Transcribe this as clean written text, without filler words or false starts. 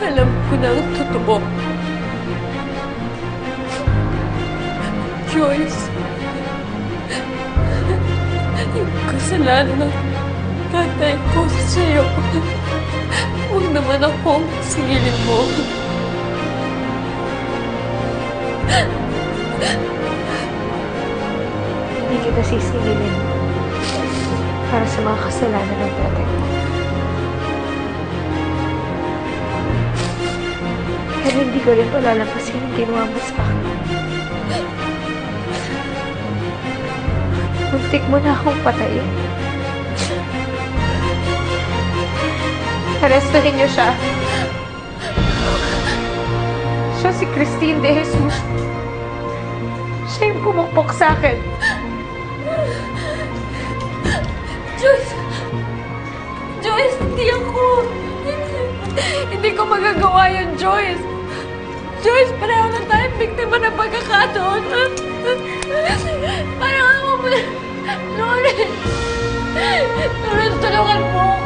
Alam ko na ang totoo. Joyce, yung kasalanan ng tatay ko sa'yo. Huwag naman akong singilin mo. Hindi kita sisingilin para sa mga kasalanan ng tatay mo. Pero hindi ko rin palalampasin yung ginawa mo sa akin. Muntik mo na akong patayin. Arestuhin niyo siya. Siya si Christine De Jesus. Siya yung pumukpok sa akin. Joyce! Joyce, hindi ako! Hindi ko magagawa yun, Joyce! Joyce, pareho na tayong biktima ng pagkakataon. Parang ako mo... Lord! Lord, tulungan mo ako!